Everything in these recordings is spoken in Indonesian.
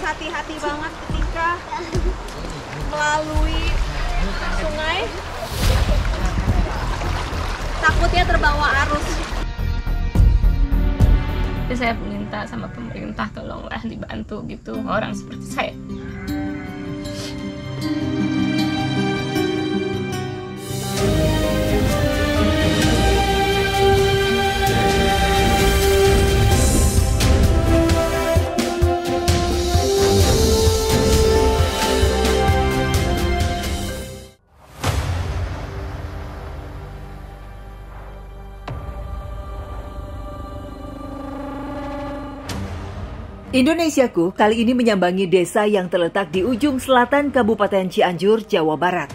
hati-hati banget ketika melalui sungai. Takutnya terbawa arus. Jadi saya minta sama pemerintah tolonglah dibantu gitu orang seperti saya. Indonesiaku kali ini menyambangi desa yang terletak di ujung selatan Kabupaten Cianjur, Jawa Barat.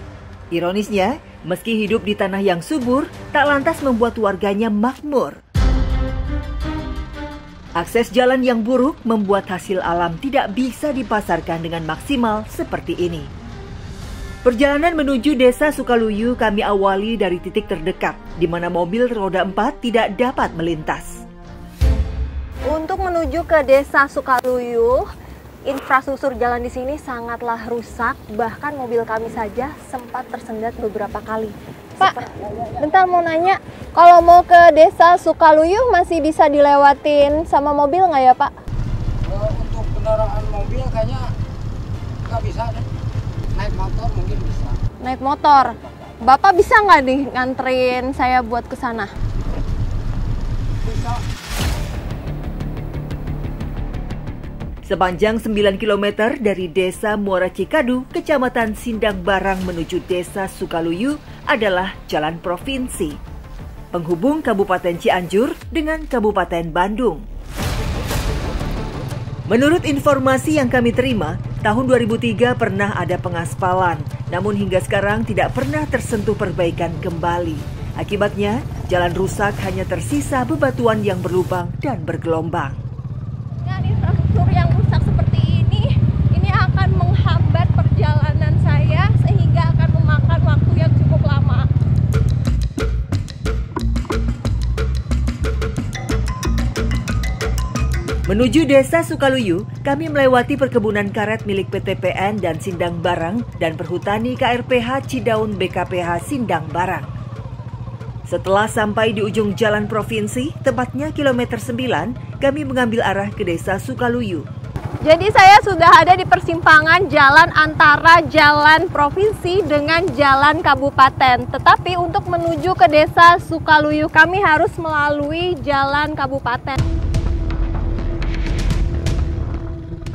Ironisnya, meski hidup di tanah yang subur, tak lantas membuat warganya makmur. Akses jalan yang buruk membuat hasil alam tidak bisa dipasarkan dengan maksimal seperti ini. Perjalanan menuju desa Sukaluyu kami awali dari titik terdekat, di mana mobil roda 4 tidak dapat melintas. Untuk menuju ke desa Sukaluyu, infrastruktur jalan di sini sangatlah rusak. Bahkan mobil kami saja sempat tersendat beberapa kali. Pak, bentar mau nanya, kalau mau ke desa Sukaluyu masih bisa dilewatin sama mobil nggak ya Pak? Untuk kendaraan mobil kayaknya nggak bisa deh. Naik motor mungkin bisa. Naik motor. Bapak bisa nggak nih nganterin saya buat ke sana? Bisa. Sepanjang 9 km dari desa Muara Cikadu, kecamatan Sindang Barang menuju desa Sukaluyu adalah jalan provinsi, penghubung Kabupaten Cianjur dengan Kabupaten Bandung. Menurut informasi yang kami terima, tahun 2003 pernah ada pengaspalan, namun hingga sekarang tidak pernah tersentuh perbaikan kembali. Akibatnya, jalan rusak hanya tersisa bebatuan yang berlubang dan bergelombang. Dengan infrastruktur yang rusak seperti ini akan menghambat perjalanan saya sehingga akan memakan waktu yang cukup lama. Menuju desa Sukaluyu, kami melewati perkebunan karet milik PT PN dan Sindang Barang dan perhutani KRPH Cidaun BKPH Sindang Barang. Setelah sampai di ujung jalan provinsi, tepatnya kilometer 9, kami mengambil arah ke desa Sukaluyu. Jadi saya sudah ada di persimpangan jalan antara jalan provinsi dengan jalan kabupaten. Tetapi untuk menuju ke desa Sukaluyu kami harus melalui jalan kabupaten.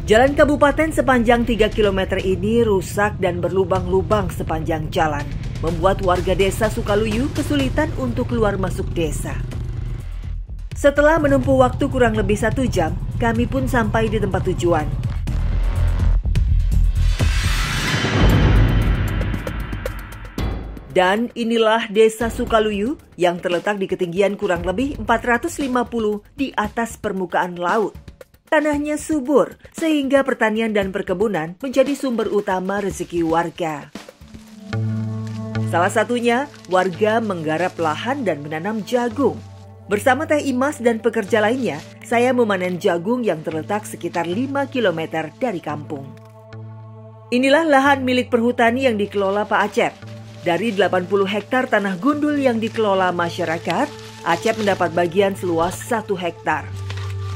Jalan kabupaten sepanjang 3 km ini rusak dan berlubang-lubang sepanjang jalan, membuat warga desa Sukaluyu kesulitan untuk keluar masuk desa. Setelah menempuh waktu kurang lebih 1 jam, kami pun sampai di tempat tujuan. Dan inilah desa Sukaluyu yang terletak di ketinggian kurang lebih 450 di atas permukaan laut. Tanahnya subur, sehingga pertanian dan perkebunan menjadi sumber utama rezeki warga. Salah satunya, warga menggarap lahan dan menanam jagung. Bersama Teh Imas dan pekerja lainnya, saya memanen jagung yang terletak sekitar 5 km dari kampung. Inilah lahan milik perhutani yang dikelola Pak Acep. Dari 80 hektar tanah gundul yang dikelola masyarakat, Acep mendapat bagian seluas 1 hektar.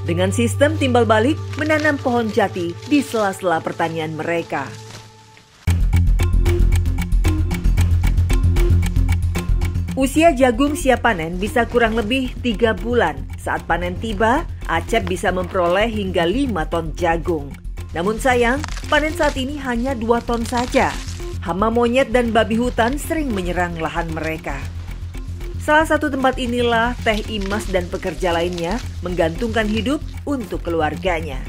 Dengan sistem timbal balik, menanam pohon jati di sela-sela pertanian mereka. Usia jagung siap panen bisa kurang lebih 3 bulan. Saat panen tiba, Acep bisa memperoleh hingga 5 ton jagung. Namun sayang, panen saat ini hanya 2 ton saja. Hama monyet dan babi hutan sering menyerang lahan mereka. Salah satu tempat inilah Teh Imas dan pekerja lainnya menggantungkan hidup untuk keluarganya.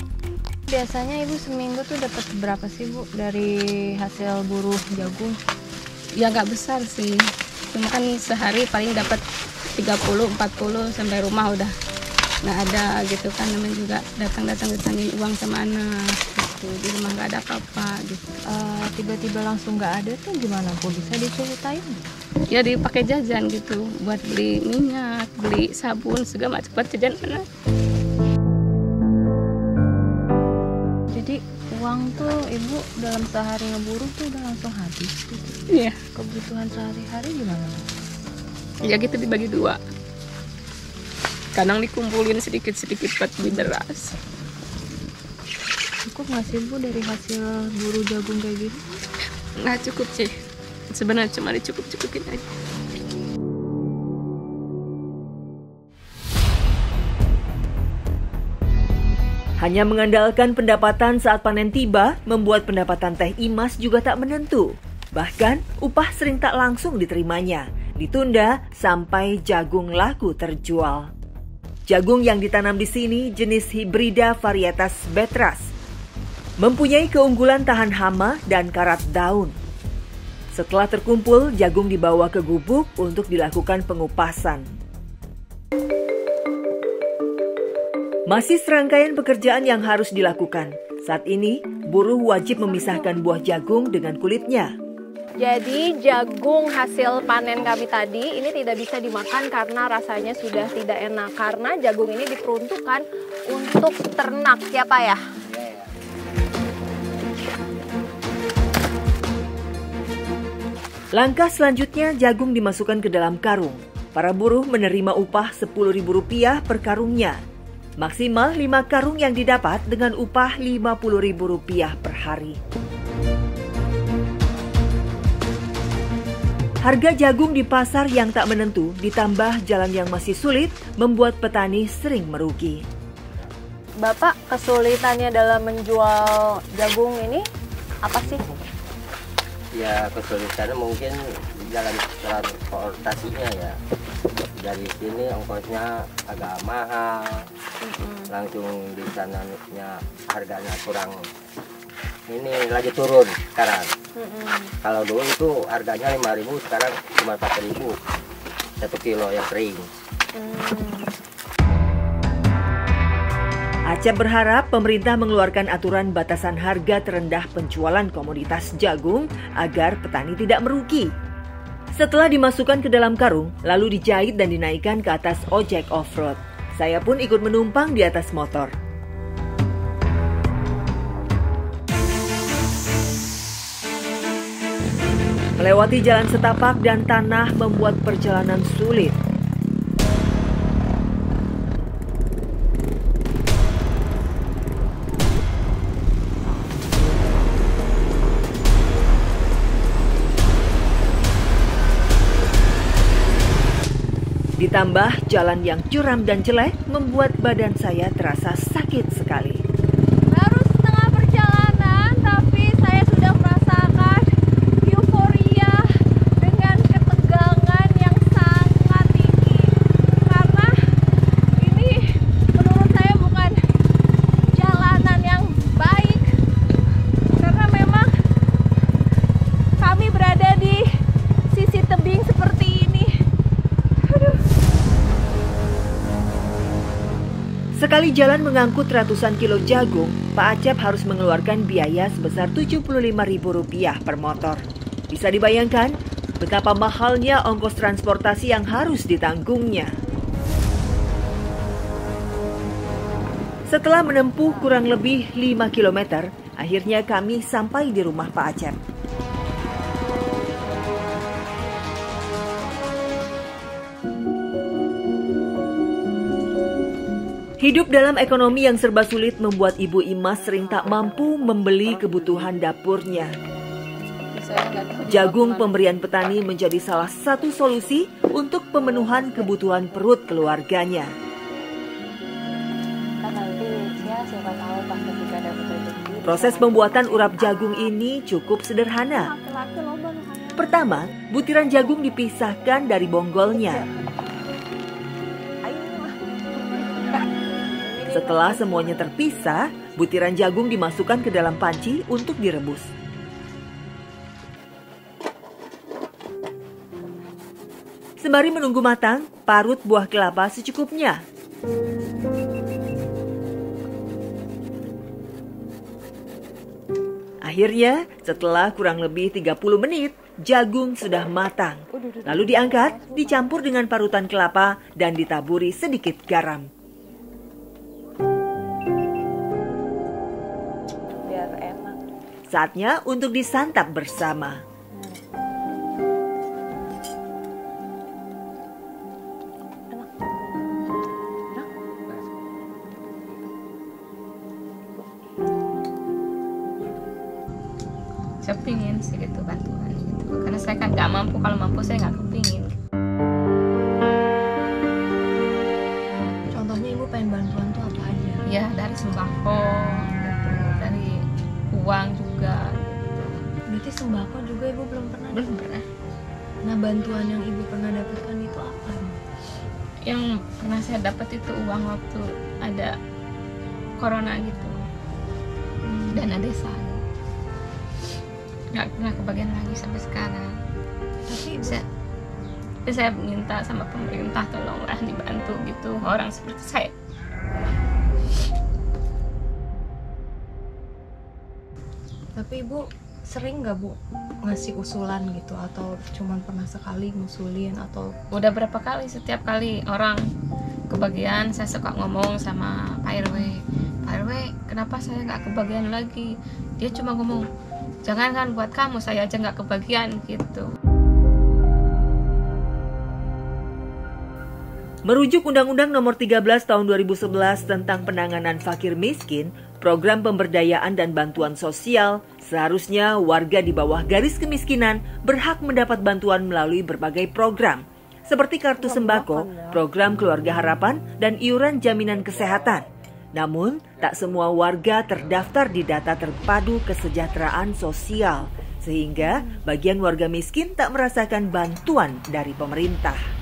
Biasanya Ibu seminggu tuh dapat berapa sih Bu dari hasil buruh jagung? Ya nggak besar sih, cuma kan sehari paling dapat 30-40 sampai rumah udah nggak ada gitu kan, namanya juga datang-datang ditangin uang sama anak gitu, di rumah nggak ada apa-apa gitu. Tiba-tiba langsung nggak ada tuh gimana Bu, bisa diceritain? Ya dipakai jajan gitu, buat beli minyak, beli sabun, segala macam buat jajan mana. Jadi Ibu dalam sehari ngeburu tuh udah langsung habis gitu. Iya. Kebutuhan sehari-hari gimana? Ya gitu dibagi 2. Kadang dikumpulin sedikit-sedikit buat beli beras. Cukup nggak sih Bu dari hasil buru jagung kayak gini? Nggak cukup sih. Sebenarnya cuma dicukup-cukupin aja. Hanya mengandalkan pendapatan saat panen tiba, membuat pendapatan Teh Imas juga tak menentu. Bahkan, upah sering tak langsung diterimanya, ditunda sampai jagung laku terjual. Jagung yang ditanam di sini jenis hibrida varietas Betras. Mempunyai keunggulan tahan hama dan karat daun. Setelah terkumpul, jagung dibawa ke gubuk untuk dilakukan pengupasan. Masih serangkaian pekerjaan yang harus dilakukan. Saat ini, buruh wajib memisahkan buah jagung dengan kulitnya. Jadi jagung hasil panen kami tadi ini tidak bisa dimakan karena rasanya sudah tidak enak. Karena jagung ini diperuntukkan untuk ternak ya Pak ya? Langkah selanjutnya jagung dimasukkan ke dalam karung. Para buruh menerima upah Rp10.000 per karungnya. Maksimal 5 karung yang didapat dengan upah Rp50.000 per hari. Harga jagung di pasar yang tak menentu ditambah jalan yang masih sulit membuat petani sering merugi. Bapak, kesulitannya dalam menjual jagung ini apa sih? Ya kesulitannya mungkin jalan transportasinya ya. Dari sini ongkosnya agak mahal, langsung di sananya harganya kurang. Ini lagi turun sekarang. Kalau dulu itu harganya 5.000, sekarang cuma 4.000 1 kilo yang kering. Acep berharap pemerintah mengeluarkan aturan batasan harga terendah penjualan komoditas jagung agar petani tidak merugi. Setelah dimasukkan ke dalam karung, lalu dijahit dan dinaikkan ke atas ojek off-road. Saya pun ikut menumpang di atas motor. Melewati jalan setapak dan tanah membuat perjalanan sulit. Ditambah jalan yang curam dan jelek membuat badan saya terasa sakit sekali. Baru setengah perjalanan, tapi saya sudah merasakan euforia dengan ketegangan yang sangat tinggi. Karena ini menurut saya bukan jalanan yang baik. Karena memang kami berada di sisi tebing seperti ini. Sekali jalan mengangkut ratusan kilo jagung, Pak Acep harus mengeluarkan biaya sebesar Rp75.000 per motor. Bisa dibayangkan betapa mahalnya ongkos transportasi yang harus ditanggungnya. Setelah menempuh kurang lebih 5 km, akhirnya kami sampai di rumah Pak Acep. Hidup dalam ekonomi yang serba sulit membuat Ibu Imas sering tak mampu membeli kebutuhan dapurnya. Jagung pemberian petani menjadi salah satu solusi untuk pemenuhan kebutuhan perut keluarganya. Proses pembuatan urap jagung ini cukup sederhana. Pertama, butiran jagung dipisahkan dari bonggolnya. Setelah semuanya terpisah, butiran jagung dimasukkan ke dalam panci untuk direbus. Sembari menunggu matang, parut buah kelapa secukupnya. Akhirnya, setelah kurang lebih 30 menit, jagung sudah matang. Lalu diangkat, dicampur dengan parutan kelapa, dan ditaburi sedikit garam. Saatnya untuk disantap bersama. Saya pingin sih gitu bantuan gitu. Karena saya kan nggak mampu, kalau mampu saya nggak kepingin. Contohnya ibu pengen bantuan tuh apa aja? Ya dari sembako gitu, dari uang juga gitu. Berarti sembako juga ibu belum pernah? Belum pernah. Nah, bantuan yang ibu pernah dapatkan itu apa? Yang pernah saya dapat itu uang waktu ada corona gitu, dana desa. Nggak pernah kebagian lagi sampai sekarang. Tapi ibu, saya minta sama pemerintah tolonglah dibantu gitu orang seperti saya. tapi ibu sering nggak bu ngasih usulan gitu, atau cuman pernah sekali ngusulin, atau Udah berapa kali, setiap kali orang kebagian saya suka ngomong sama Pak RW, Pak RW kenapa saya nggak kebagian lagi? Dia cuma ngomong, jangankan buat kamu, saya aja nggak kebagian gitu. Merujuk Undang-Undang Nomor 13 Tahun 2011 tentang penanganan fakir miskin, program pemberdayaan dan bantuan sosial, seharusnya warga di bawah garis kemiskinan berhak mendapat bantuan melalui berbagai program, seperti kartu sembako, program keluarga harapan, dan iuran jaminan kesehatan. Namun, tak semua warga terdaftar di data terpadu kesejahteraan sosial, sehingga bagian warga miskin tak merasakan bantuan dari pemerintah.